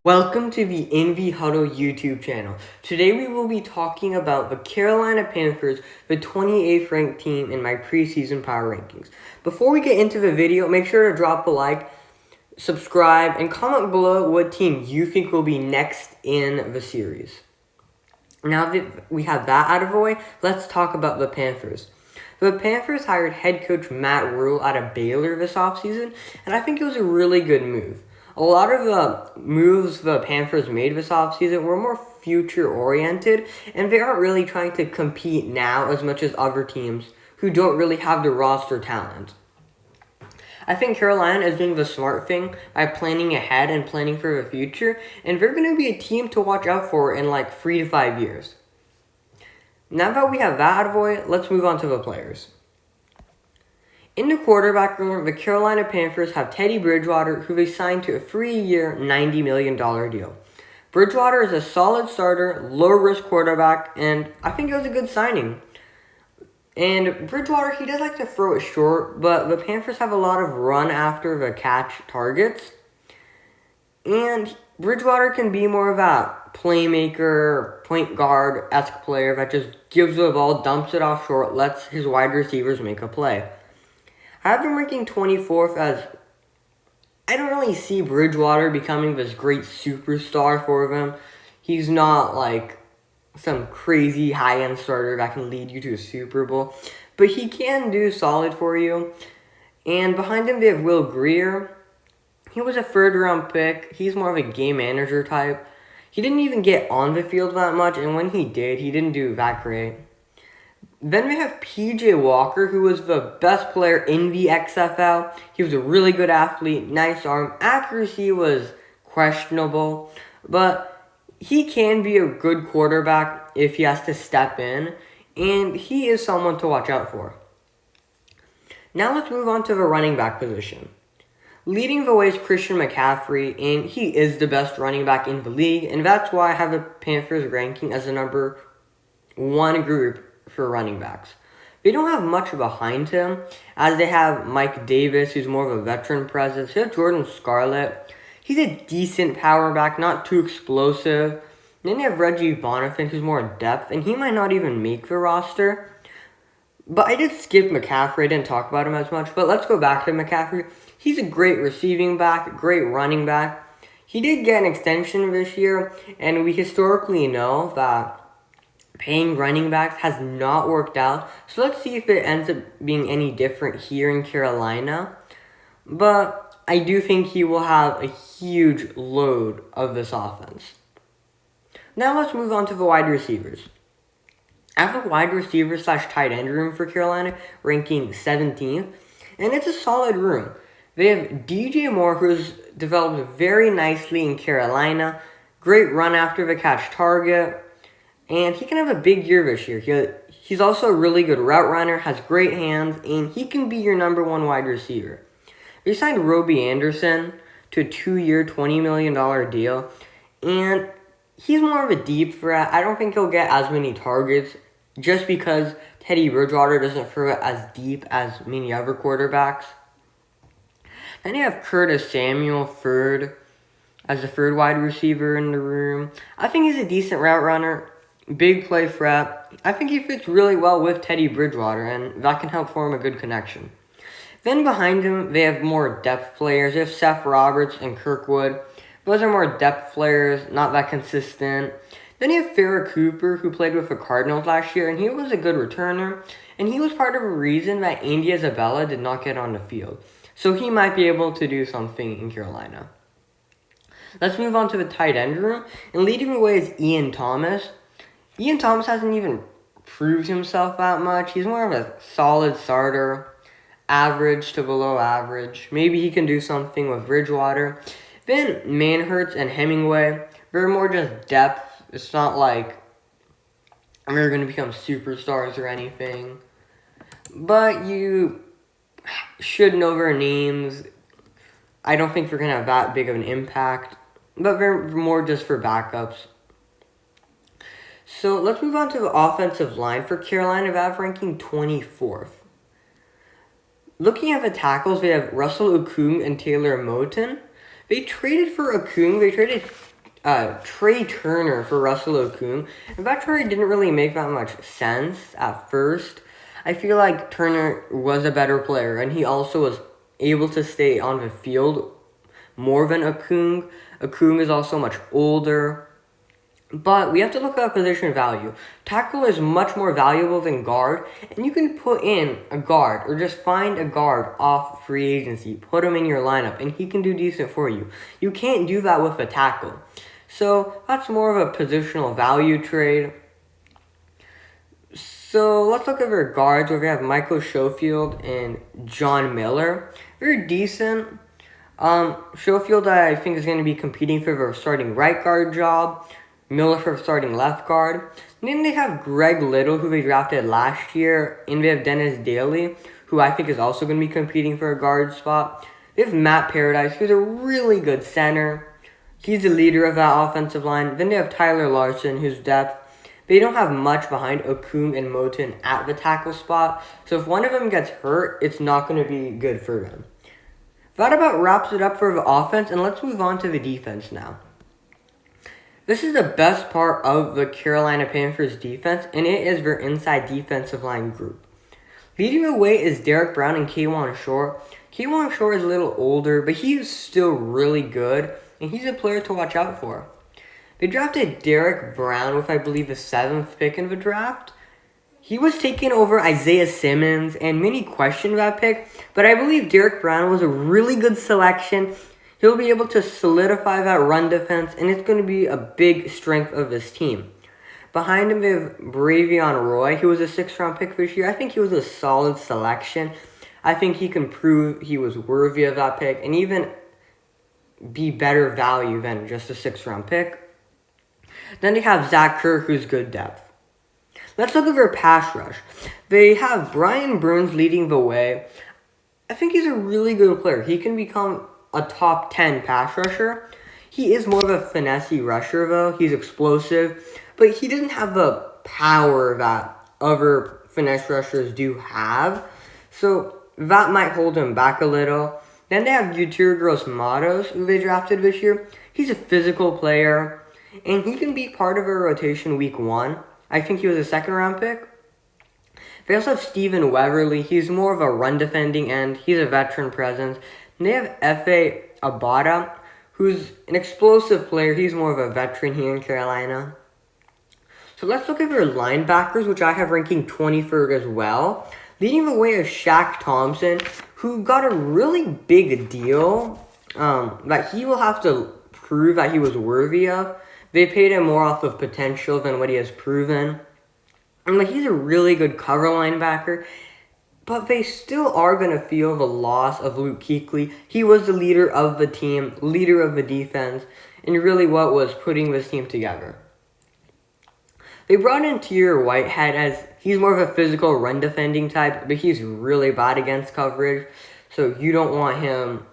Welcome to the Envy Huddle YouTube channel. Today we will be talking about the Carolina Panthers, the 28th ranked team in my preseason power rankings. Before we get into the video, make sure to drop a like, subscribe, and comment below what team you think will be next in the series. Now that we have that out of the way, let's talk about the Panthers. The Panthers hired head coach Matt Rule out of Baylor this offseason, and I think it was a really good move. A lot of the moves the Panthers made this offseason were more future-oriented, and they aren't really trying to compete now as much as other teams who don't really have the roster talent. I think Carolina is doing the smart thing by planning ahead and planning for the future, and they're going to be a team to watch out for in like 3 to 5 years. Now that we have that out of the way, let's move on to the players. In the quarterback room, the Carolina Panthers have Teddy Bridgewater, who they signed to a 3-year, $90 million deal. Bridgewater is a solid starter, low-risk quarterback, and I think it was a good signing. And Bridgewater, he does like to throw it short, but the Panthers have a lot of run after the catch targets. And Bridgewater can be more of a playmaker, point guard-esque player that just gives the ball, dumps it off short, lets his wide receivers make a play. I have him ranking 24th as I don't really see Bridgewater becoming this great superstar for them. He's not like some crazy high-end starter that can lead you to a Super Bowl, but he can do solid for you. And behind him, they have Will Grier. He was a third-round pick. He's more of a game manager type. He didn't even get on the field that much, and when he did, he didn't do that great. Then we have P.J. Walker, who was the best player in the XFL. He was a really good athlete, nice arm. Accuracy was questionable, but he can be a good quarterback if he has to step in, and he is someone to watch out for. Now let's move on to the running back position. Leading the way is Christian McCaffrey, and he is the best running back in the league, and that's why I have the Panthers ranking as the number 1 group for running backs. They don't have much behind him, as they have Mike Davis, who's more of a veteran presence. They have Jordan Scarlett. He's a decent power back, not too explosive. Then you have Reggie Bonifant, who's more depth, and he might not even make the roster. But I did skip McCaffrey. I didn't talk about him as much, but let's go back to McCaffrey. He's a great receiving back, great running back. He did get an extension this year, and we historically know that paying running backs has not worked out. So let's see if it ends up being any different here in Carolina. But I do think he will have a huge load of this offense. Now let's move on to the wide receivers. I have a wide receiver / tight end room for Carolina, ranking 17th. And it's a solid room. They have DJ Moore, who's developed very nicely in Carolina. Great run after the catch target. And he can have a big year this year. He's also a really good route runner, has great hands, and he can be your number 1 wide receiver. They signed Robbie Anderson to a 2-year, $20 million deal, and he's more of a deep threat. I don't think he'll get as many targets just because Teddy Bridgewater doesn't throw it as deep as many other quarterbacks. Then you have Curtis Samuel, as the third wide receiver in the room. I think he's a decent route runner. Big play threat. I think he fits really well with Teddy Bridgewater, and that can help form a good connection. Then behind him, they have more depth players. They have Seth Roberts and Kirkwood. Those are more depth players, not that consistent. Then you have Farrah Cooper, who played with the Cardinals last year, and he was a good returner. And he was part of a reason that Andy Isabella did not get on the field. So he might be able to do something in Carolina. Let's move on to the tight end room. And leading the way is Ian Thomas. Ian Thomas hasn't even proved himself that much. He's more of a solid starter, average to below average. Maybe he can do something with Bridgewater. Then Manhurts and Hemingway, they're more just depth. It's not like they're going to become superstars or anything. But you should know their names. I don't think they're going to have that big of an impact. But they're more just for backups. So let's move on to the offensive line for Carolina. They have ranking 24th. Looking at the tackles, they have Russell Okung and Taylor Moton. They traded for Okung. They traded Trey Turner for Russell Okung. And that trade didn't really make that much sense at first. I feel like Turner was a better player, and he also was able to stay on the field more than Okung. Okung is also much older. But we have to look at position value. Tackle is much more valuable than guard, and you can put in a guard or just find a guard off free agency, put him in your lineup, and he can do decent for you. You can't do that with a tackle. So that's more of a positional value trade. So let's look at our guards where we have Michael Schofield and John Miller. Very decent. Schofield, I think, is going to be competing for the starting right guard job. Miller for starting left guard. And then they have Greg Little, who they drafted last year. And they have Dennis Daly, who I think is also going to be competing for a guard spot. They have Matt Paradise, who's a really good center. He's the leader of that offensive line. Then they have Tyler Larson, who's depth. They don't have much behind Okung and Moton at the tackle spot. So if one of them gets hurt, it's not going to be good for them. That about wraps it up for the offense, and let's move on to the defense now. This is the best part of the Carolina Panthers defense, and it is their inside defensive line group. Leading the way is Derek Brown and K'Wan Shore. K'Wan Shore is a little older, but he is still really good, and he's a player to watch out for. They drafted Derek Brown with, I believe, the 7th pick in the draft. He was taken over Isaiah Simmons, and many questioned that pick, but I believe Derek Brown was a really good selection. He'll be able to solidify that run defense, and it's going to be a big strength of this team. Behind him, they have Bravion Roy, who was a 6th-round pick this year. I think he was a solid selection. I think he can prove he was worthy of that pick, and even be better value than just a 6th-round pick. Then they have Zach Kerr, who's good depth. Let's look at their pass rush. They have Brian Burns leading the way. I think he's a really good player. He can become a top 10 pass rusher. He is more of a finesse rusher, though. He's explosive, but he doesn't have the power that other finesse rushers do have. So that might hold him back a little. Then they have Euterios Matos, who they drafted this year. He's a physical player, and he can be part of a rotation week 1. I think he was a 2nd-round pick. They also have Steven Weatherly. He's more of a run-defending end. He's a veteran presence. And they have Efe Abada, who's an explosive player. He's more of a veteran here in Carolina. So let's look at their linebackers, which I have ranking 23rd as well. Leading the way is Shaq Thompson, who got a really big deal that he will have to prove that he was worthy of. They paid him more off of potential than what he has proven. And he's a really good cover linebacker. But they still are going to feel the loss of Luke Kuechly. He was the leader of the team, leader of the defense, and really what was putting this team together. They brought in Tyler Whitehead as he's more of a physical run-defending type, but he's really bad against coverage. So you don't want him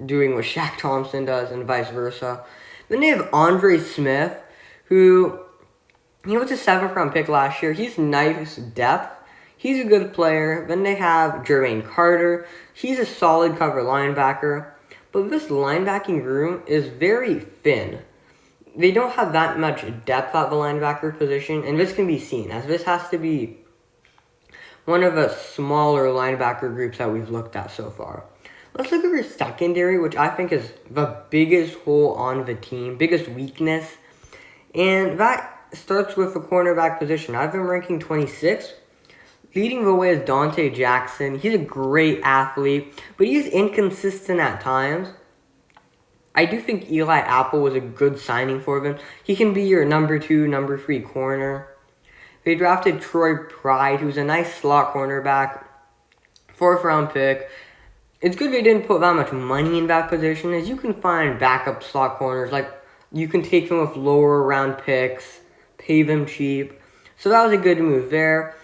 doing what Shaq Thompson does and vice versa. Then they have Andre Smith, who he was a 7th-round pick last year. He's nice depth. He's a good player. Then they have Jermaine Carter. He's a solid cover linebacker. But this linebacking room is very thin. They don't have that much depth at the linebacker position, and this can be seen, as this has to be one of the smaller linebacker groups that we've looked at so far. Let's look at your secondary, which I think is the biggest hole on the team, biggest weakness. And that starts with the cornerback position. I've been ranking 26th. Leading the way is Dante Jackson. He's a great athlete, but he's inconsistent at times. I do think Eli Apple was a good signing for them. He can be your number 2, number 3 corner. They drafted Troy Pride, who's a nice slot cornerback, 4th-round pick. It's good they didn't put that much money in that position, as you can find backup slot corners. Like, you can take them with lower round picks, pay them cheap. So that was a good move there.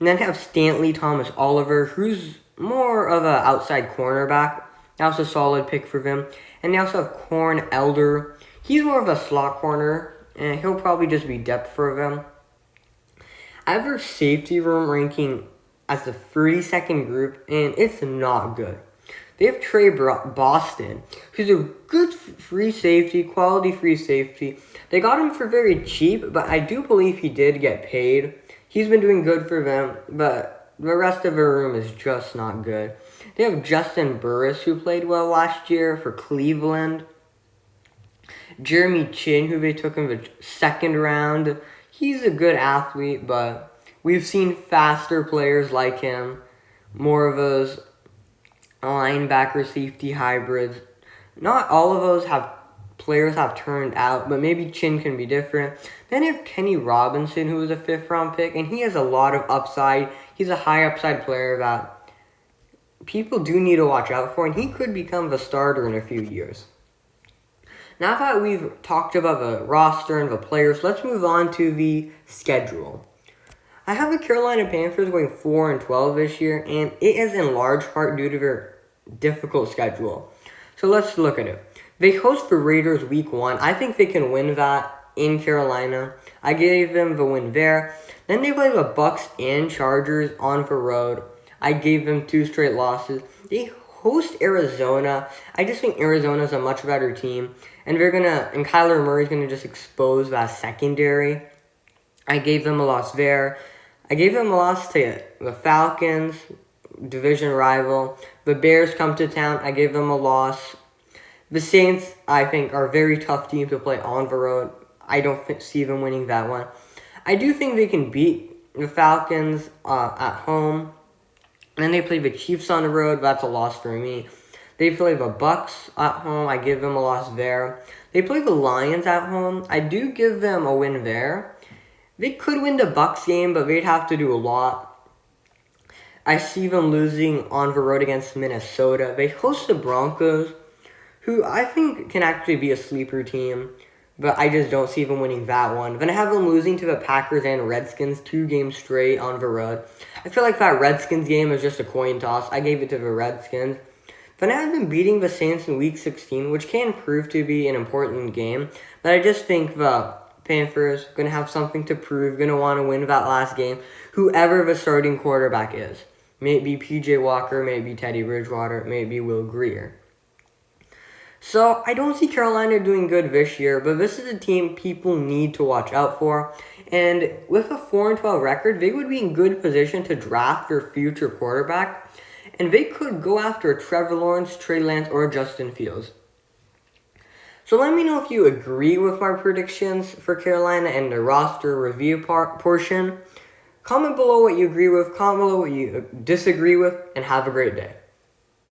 And then have Stanley Thomas Oliver, who's more of an outside cornerback. That was a solid pick for them. And they also have Corn Elder. He's more of a slot corner, and he'll probably just be depth for them. I have their safety room ranking as the 32nd group, and it's not good. They have Boston, who's a good free safety, quality free safety. They got him for very cheap, but I do believe he did get paid. He's been doing good for them, but the rest of the room is just not good. They have Justin Burris, who played well last year for Cleveland. Jeremy Chin, who they took in the second round. He's a good athlete, but we've seen faster players like him. More of those linebacker safety hybrids. Not all of those players have turned out, but maybe Chin can be different. Then you have Kenny Robinson, who was a 5th round pick, and he has a lot of upside. He's a high upside player that people do need to watch out for, and he could become the starter in a few years. Now that we've talked about the roster and the players, let's move on to the schedule. I have the Carolina Panthers going 4-12 this year, and it is in large part due to their difficult schedule. So let's look at it. They host the Raiders week 1. I think they can win that in Carolina. I gave them the win there. Then they play the Bucks and Chargers on the road. I gave them 2 straight losses. They host Arizona. I just think Arizona's a much better team. And Kyler Murray's gonna just expose that secondary. I gave them a loss there. I gave them a loss to the Falcons, division rival. The Bears come to town. I gave them a loss. The Saints, I think, are a very tough team to play on the road. I don't see them winning that one. I do think they can beat the Falcons at home. And then they play the Chiefs on the road. That's a loss for me. They play the Bucks at home. I give them a loss there. They play the Lions at home. I do give them a win there. They could win the Bucks game, but they'd have to do a lot. I see them losing on the road against Minnesota. They host the Broncos, who I think can actually be a sleeper team, but I just don't see them winning that one. Then I have them losing to the Packers and Redskins 2 games straight on the road. I feel like that Redskins game is just a coin toss. I gave it to the Redskins. Then I have them beating the Saints in Week 16, which can prove to be an important game. But I just think the Panthers going to have something to prove, going to want to win that last game, whoever the starting quarterback is. Maybe P.J. Walker, maybe Teddy Bridgewater, maybe Will Grier. So I don't see Carolina doing good this year, but this is a team people need to watch out for. And with a 4-12 record, they would be in good position to draft their future quarterback. And they could go after Trevor Lawrence, Trey Lance, or Justin Fields. So let me know if you agree with my predictions for Carolina and the roster review portion. Comment below what you agree with, comment below what you disagree with, and have a great day.